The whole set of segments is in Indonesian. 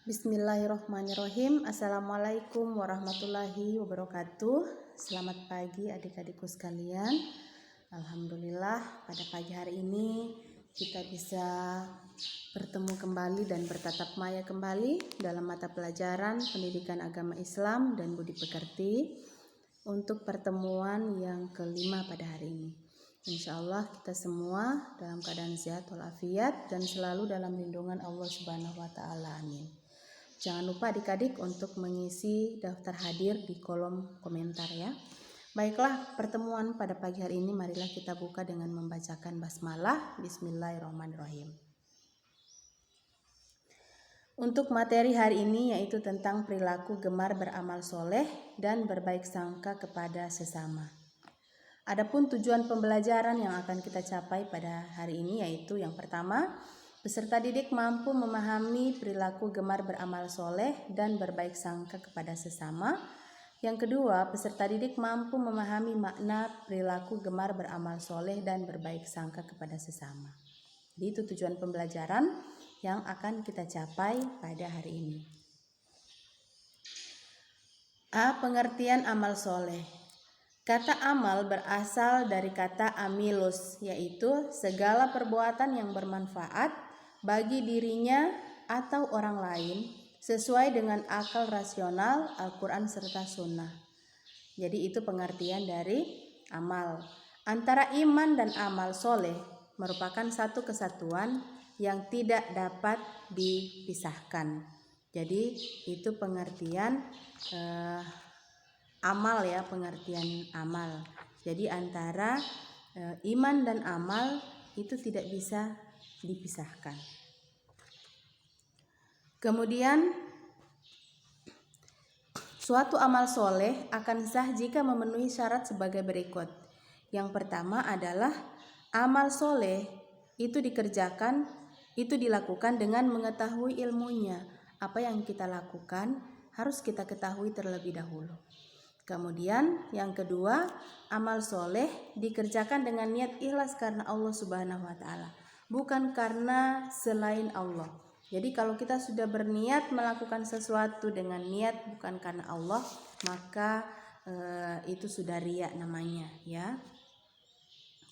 Bismillahirrahmanirrahim. Assalamualaikum warahmatullahi wabarakatuh. Selamat pagi adik-adikku sekalian. Alhamdulillah pada pagi hari ini kita bisa bertemu kembali dan bertatap maya kembali dalam mata pelajaran Pendidikan Agama Islam dan Budi Pekerti untuk pertemuan yang kelima pada hari ini. Insya Allah kita semua dalam keadaan sehat walafiat dan selalu dalam lindungan Allah Subhanahu wa Ta'ala. Amin. Jangan lupa adik-adik untuk mengisi daftar hadir di kolom komentar ya. Baiklah, pertemuan pada pagi hari ini marilah kita buka dengan membacakan basmalah. Bismillahirrahmanirrahim. Untuk materi hari ini yaitu tentang perilaku gemar beramal soleh dan berbaik sangka kepada sesama. Adapun tujuan pembelajaran yang akan kita capai pada hari ini yaitu yang pertama, peserta didik mampu memahami perilaku gemar beramal soleh dan berbaik sangka kepada sesama. Yang kedua, peserta didik mampu memahami makna perilaku gemar beramal soleh dan berbaik sangka kepada sesama. Jadi itu tujuan pembelajaran yang akan kita capai pada hari ini. A. Pengertian amal soleh. Kata amal berasal dari kata amilus, yaitu segala perbuatan yang bermanfaat bagi dirinya atau orang lain sesuai dengan akal rasional, Al-Quran serta sunnah. Jadi itu pengertian dari amal. Antara iman dan amal soleh merupakan satu kesatuan yang tidak dapat dipisahkan. Jadi itu pengertian amal ya, pengertian amal. Jadi antara iman dan amal itu tidak bisa dipisahkan. Kemudian suatu amal soleh akan sah jika memenuhi syarat sebagai berikut. Yang pertama adalah amal soleh itu dilakukan dengan mengetahui ilmunya. Apa yang kita lakukan harus kita ketahui terlebih dahulu. Kemudian yang kedua, amal soleh dikerjakan dengan niat ikhlas karena Allah Subhanahu wa Ta'ala, bukan karena selain Allah. Jadi kalau kita sudah berniat melakukan sesuatu dengan niat bukan karena Allah, maka itu sudah riya namanya ya.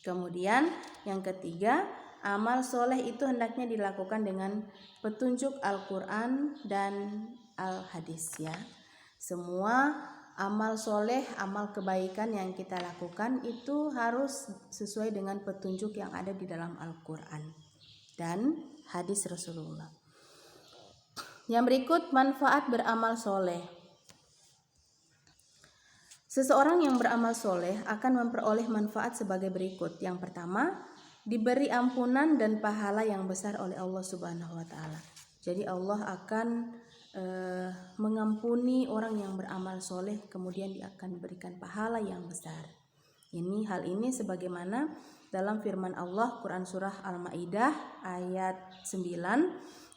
Kemudian yang ketiga, amal soleh itu hendaknya dilakukan dengan petunjuk Al-Quran dan Al-Hadis ya. Semua amal soleh, amal kebaikan yang kita lakukan itu harus sesuai dengan petunjuk yang ada di dalam Al-Quran dan hadis Rasulullah. Yang berikut manfaat beramal soleh. Seseorang yang beramal soleh akan memperoleh manfaat sebagai berikut. Yang pertama, diberi ampunan dan pahala yang besar oleh Allah Subhanahu wa Ta'ala. Jadi Allah akan mengampuni orang yang beramal soleh, kemudian dia akan diberikan pahala yang besar. Hal ini sebagaimana dalam firman Allah Quran surah Al-Maidah ayat 9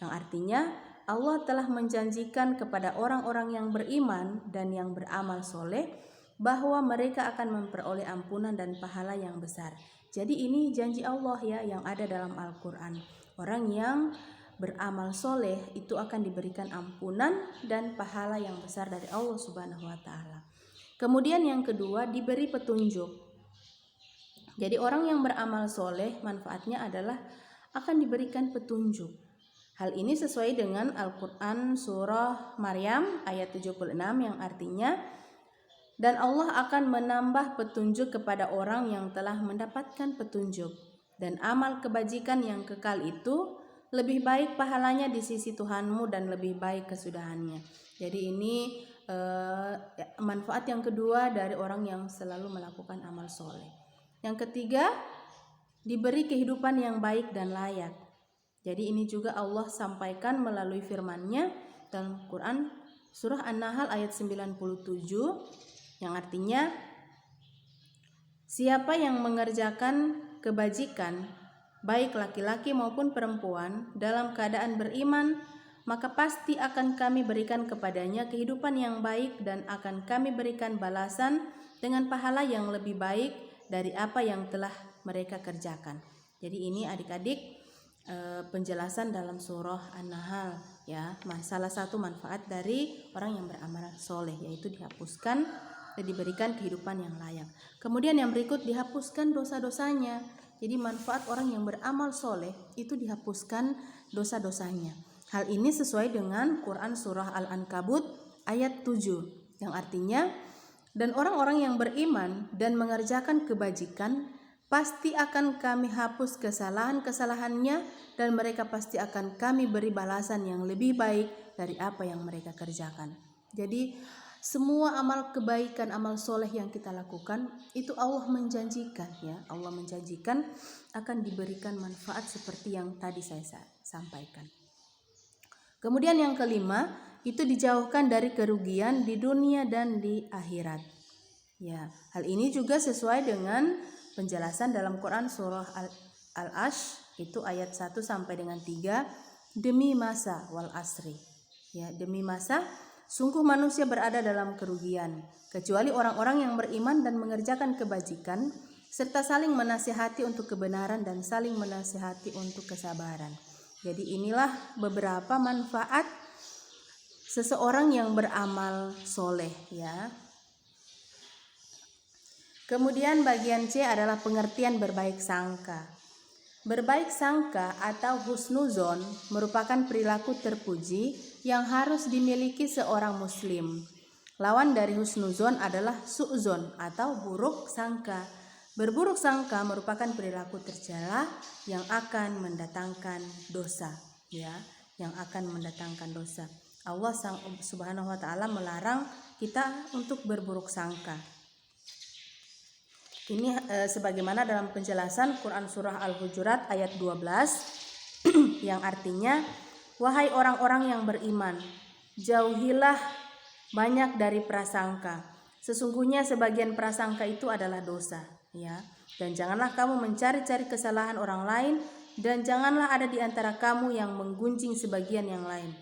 yang artinya Allah telah menjanjikan kepada orang-orang yang beriman dan yang beramal soleh bahwa mereka akan memperoleh ampunan dan pahala yang besar. Jadi ini janji Allah ya yang ada dalam Al-Quran. Orang yang beramal soleh itu akan diberikan ampunan dan pahala yang besar dari Allah Subhanahu wa Ta'ala. Kemudian yang kedua, diberi petunjuk. Jadi orang yang beramal soleh manfaatnya adalah akan diberikan petunjuk. Hal ini sesuai dengan Al-Quran surah Maryam ayat 76 yang artinya, dan Allah akan menambah petunjuk kepada orang yang telah mendapatkan petunjuk, dan amal kebajikan yang kekal itu lebih baik pahalanya di sisi Tuhanmu dan lebih baik kesudahannya. Jadi ini manfaat yang kedua dari orang yang selalu melakukan amal soleh. Yang ketiga, diberi kehidupan yang baik dan layak. Jadi ini juga Allah sampaikan melalui firman-Nya dalam Quran surah An-Nahl ayat 97 yang artinya, siapa yang mengerjakan kebajikan baik laki-laki maupun perempuan dalam keadaan beriman, maka pasti akan kami berikan kepadanya kehidupan yang baik dan akan kami berikan balasan dengan pahala yang lebih baik dari apa yang telah mereka kerjakan. Jadi ini adik-adik penjelasan dalam surah An-Nahl ya. Salah satu manfaat dari orang yang beramal soleh yaitu dihapuskan dan diberikan kehidupan yang layak. Kemudian yang berikut dihapuskan dosa-dosanya. Jadi manfaat orang yang beramal soleh itu dihapuskan dosa-dosanya. Hal ini sesuai dengan Quran surah Al-Ankabut ayat 7 yang artinya, dan orang-orang yang beriman dan mengerjakan kebajikan pasti akan kami hapus kesalahan-kesalahannya dan mereka pasti akan kami beri balasan yang lebih baik dari apa yang mereka kerjakan. Jadi semua amal kebaikan, amal soleh yang kita lakukan itu Allah menjanjikan ya. Allah menjanjikan akan diberikan manfaat seperti yang tadi saya sampaikan. Kemudian yang kelima, itu dijauhkan dari kerugian di dunia dan di akhirat. Ya, hal ini juga sesuai dengan penjelasan dalam Quran surah Al-Asy itu ayat 1 sampai dengan 3, demi masa wal asri. Ya, demi masa sungguh manusia berada dalam kerugian kecuali orang-orang yang beriman dan mengerjakan kebajikan serta saling menasihati untuk kebenaran dan saling menasihati untuk kesabaran. Jadi inilah beberapa manfaat seseorang yang beramal soleh ya. Kemudian bagian C adalah pengertian berbaik sangka. Berbaik sangka atau husnuzon merupakan perilaku terpuji yang harus dimiliki seorang muslim. Lawan dari husnuzon adalah su'zon atau buruk sangka. Berburuk sangka merupakan perilaku tercela yang akan mendatangkan dosa ya, yang akan mendatangkan dosa. Allah Subhanahu wa ta'ala melarang kita untuk berburuk sangka. Ini sebagaimana dalam penjelasan Quran surah Al-Hujurat ayat 12 yang artinya, wahai orang-orang yang beriman, jauhilah banyak dari prasangka. Sesungguhnya sebagian prasangka itu adalah dosa ya. Dan janganlah kamu mencari-cari kesalahan orang lain dan janganlah ada di antara kamu yang menggunjing sebagian yang lain.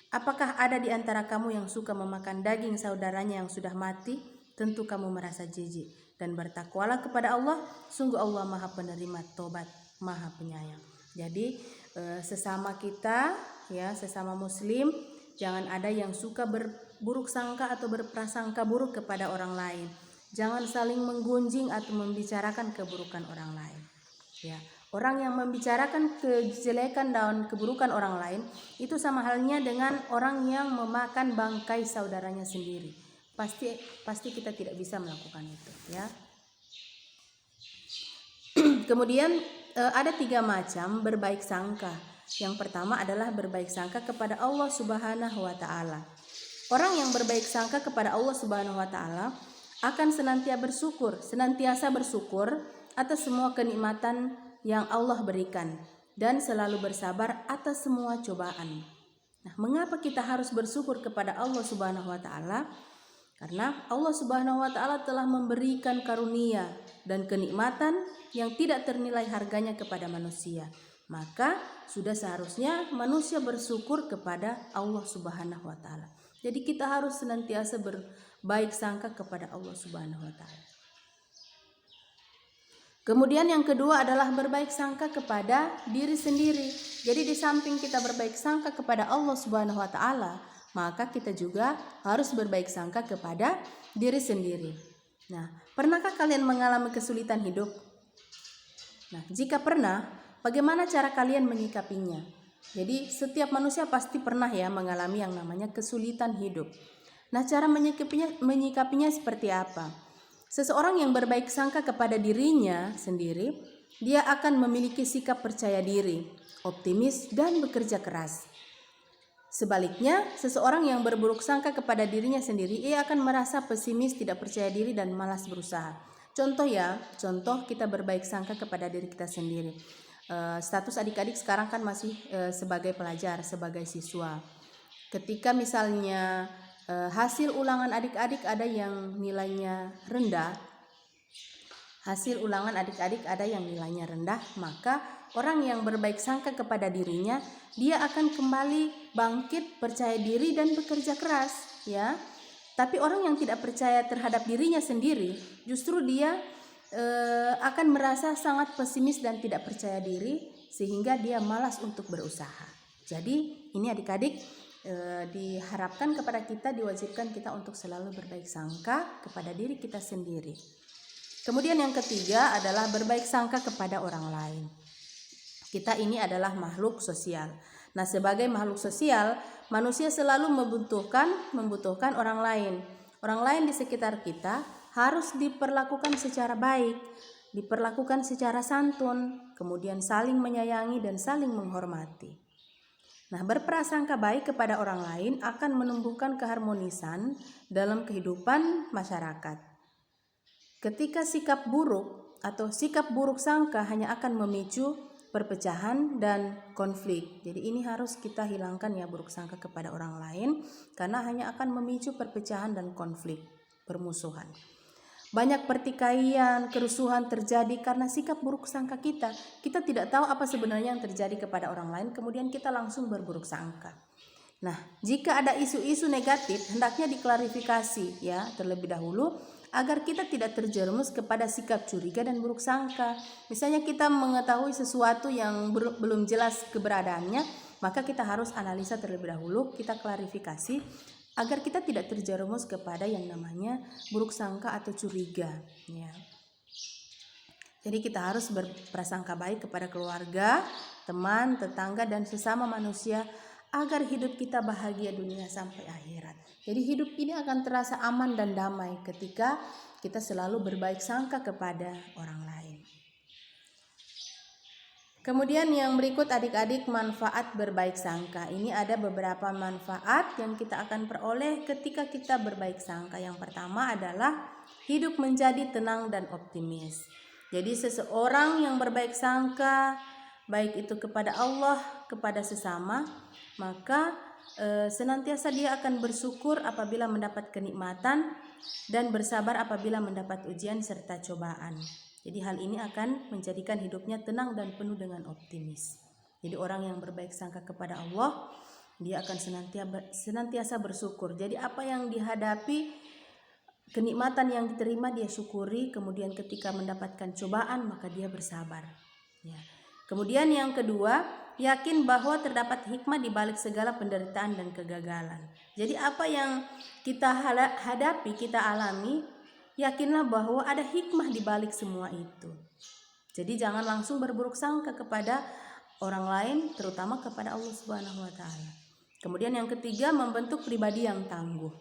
Apakah ada di antara kamu yang suka memakan daging saudaranya yang sudah mati? Tentu kamu merasa jijik. Dan bertakwalah kepada Allah, sungguh Allah Maha Penerima Tobat, Maha Penyayang. Jadi sesama kita ya, sesama muslim, jangan ada yang suka berburuk sangka atau berprasangka buruk kepada orang lain. Jangan saling menggunjing atau membicarakan keburukan orang lain. Ya. Orang yang membicarakan kejelekan dan keburukan orang lain itu sama halnya dengan orang yang memakan bangkai saudaranya sendiri. Pasti kita tidak bisa melakukan itu ya. Kemudian ada 3 macam berbaik sangka. Yang pertama adalah berbaik sangka kepada Allah Subhanahu wa ta'ala. Orang yang berbaik sangka kepada Allah Subhanahu wa ta'ala akan senantiasa bersyukur atas semua kenikmatan yang Allah berikan dan selalu bersabar atas semua cobaan. Nah, mengapa kita harus bersyukur kepada Allah Subhanahu wa ta'ala? Karena Allah Subhanahu wa ta'ala telah memberikan karunia dan kenikmatan yang tidak ternilai harganya kepada manusia. Maka sudah seharusnya manusia bersyukur kepada Allah Subhanahu wa ta'ala. Jadi kita harus senantiasa berbaik sangka kepada Allah Subhanahu wa ta'ala. Kemudian yang kedua adalah berbaik sangka kepada diri sendiri. Jadi di samping kita berbaik sangka kepada Allah Subhanahu wa ta'ala, maka kita juga harus berbaik sangka kepada diri sendiri. Nah, pernahkah kalian mengalami kesulitan hidup? Nah, jika pernah, bagaimana cara kalian menyikapinya? Jadi setiap manusia pasti pernah ya mengalami yang namanya kesulitan hidup. Nah, cara menyikapinya seperti apa? Seseorang yang berbaik sangka kepada dirinya sendiri, dia akan memiliki sikap percaya diri, optimis, dan bekerja keras. Sebaliknya, seseorang yang berburuk sangka kepada dirinya sendiri, ia akan merasa pesimis, tidak percaya diri, dan malas berusaha. Contoh kita berbaik sangka kepada diri kita sendiri. Status adik-adik sekarang kan masih sebagai pelajar, sebagai siswa. Ketika misalnya hasil ulangan adik-adik ada yang nilainya rendah, maka orang yang berbaik sangka kepada dirinya, dia akan kembali bangkit, percaya diri dan bekerja keras, ya. Tapi orang yang tidak percaya terhadap dirinya sendiri, justru dia akan merasa sangat pesimis dan tidak percaya diri, sehingga dia malas untuk berusaha. Jadi ini adik-adik diharapkan kepada kita, diwajibkan kita untuk selalu berbaik sangka kepada diri kita sendiri. Kemudian yang ketiga adalah berbaik sangka kepada orang lain. Kita ini adalah makhluk sosial. Nah, sebagai makhluk sosial, manusia selalu membutuhkan orang lain. Orang lain di sekitar kita harus diperlakukan secara baik, diperlakukan secara santun, kemudian saling menyayangi dan saling menghormati. Nah, berprasangka baik kepada orang lain akan menumbuhkan keharmonisan dalam kehidupan masyarakat. Ketika sikap buruk atau sikap buruk sangka hanya akan memicu perpecahan dan konflik. Jadi ini harus kita hilangkan ya, buruk sangka kepada orang lain, karena hanya akan memicu perpecahan dan konflik, permusuhan. Banyak pertikaian, kerusuhan terjadi karena sikap buruk sangka kita. Kita tidak tahu apa sebenarnya yang terjadi kepada orang lain, kemudian kita langsung berburuk sangka. Nah, jika ada isu-isu negatif, hendaknya diklarifikasi ya terlebih dahulu agar kita tidak terjerumus kepada sikap curiga dan buruk sangka. Misalnya kita mengetahui sesuatu yang belum jelas keberadaannya, maka kita harus analisa terlebih dahulu, kita klarifikasi agar kita tidak terjerumus kepada yang namanya buruk sangka atau curiga ya. Jadi kita harus berprasangka baik kepada keluarga, teman, tetangga dan sesama manusia agar hidup kita bahagia dunia sampai akhirat. Jadi hidup ini akan terasa aman dan damai ketika kita selalu berbaik sangka kepada orang lain. Kemudian yang berikut adik-adik, manfaat berbaik sangka. Ini ada beberapa manfaat yang kita akan peroleh ketika kita berbaik sangka. Yang pertama adalah hidup menjadi tenang dan optimis. Jadi seseorang yang berbaik sangka, baik itu kepada Allah, kepada sesama, maka senantiasa dia akan bersyukur apabila mendapat kenikmatan dan bersabar apabila mendapat ujian serta cobaan. Jadi hal ini akan menjadikan hidupnya tenang dan penuh dengan optimis. Jadi orang yang berbaik sangka kepada Allah, dia akan senantiasa bersyukur. Jadi apa yang dihadapi, kenikmatan yang diterima dia syukuri. Kemudian ketika mendapatkan cobaan maka dia bersabar. Ya. Kemudian yang kedua, yakin bahwa terdapat hikmah di balik segala penderitaan dan kegagalan. Jadi apa yang kita hadapi, kita alami, yakinlah bahwa ada hikmah di balik semua itu. Jadi jangan langsung berburuk sangka kepada orang lain, terutama kepada Allah Subhanahu wa taala. Kemudian yang ketiga, membentuk pribadi yang tangguh.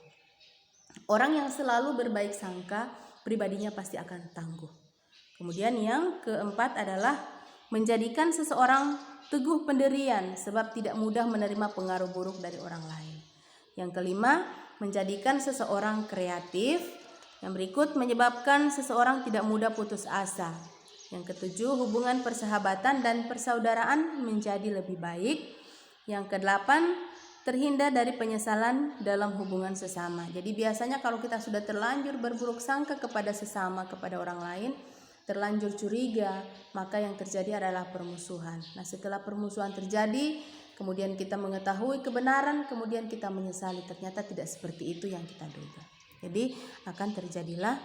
Orang yang selalu berbaik sangka, pribadinya pasti akan tangguh. Kemudian yang keempat adalah menjadikan seseorang teguh pendirian sebab tidak mudah menerima pengaruh buruk dari orang lain. Yang kelima, menjadikan seseorang kreatif. Yang berikut, menyebabkan seseorang tidak mudah putus asa. Yang ketujuh, hubungan persahabatan dan persaudaraan menjadi lebih baik. Yang kedelapan, terhindar dari penyesalan dalam hubungan sesama. Jadi biasanya kalau kita sudah terlanjur berburuk sangka kepada sesama, kepada orang lain, terlanjur curiga, maka yang terjadi adalah permusuhan. Nah, setelah permusuhan terjadi, kemudian kita mengetahui kebenaran, kemudian kita menyesali, ternyata tidak seperti itu yang kita duga. Jadi akan terjadilah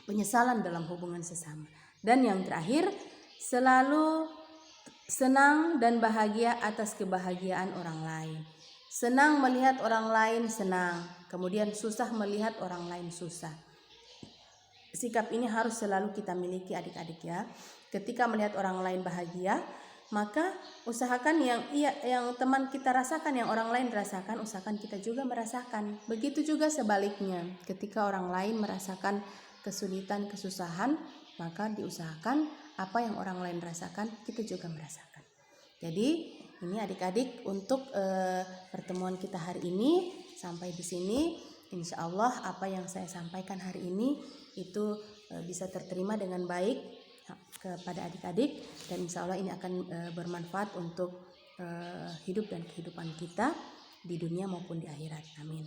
penyesalan dalam hubungan sesama. Dan yang terakhir, selalu senang dan bahagia atas kebahagiaan orang lain. Senang melihat orang lain senang, kemudian susah melihat orang lain susah. Sikap ini harus selalu kita miliki adik-adik ya. Ketika melihat orang lain bahagia, maka usahakan yang teman kita rasakan, yang orang lain rasakan, usahakan kita juga merasakan. Begitu juga sebaliknya, ketika orang lain merasakan kesulitan, kesusahan, maka diusahakan apa yang orang lain rasakan, kita juga merasakan. Jadi ini adik-adik untuk pertemuan kita hari ini sampai di sini. Insya Allah apa yang saya sampaikan hari ini itu bisa terterima dengan baik kepada adik-adik, dan insya Allah ini akan bermanfaat untuk hidup dan kehidupan kita di dunia maupun di akhirat. Amin.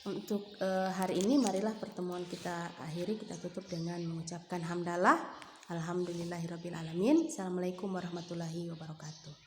Untuk hari ini marilah pertemuan kita akhiri, kita tutup dengan mengucapkan hamdalah. Alhamdulillahirabbil alamin. Assalamualaikum warahmatullahi wabarakatuh.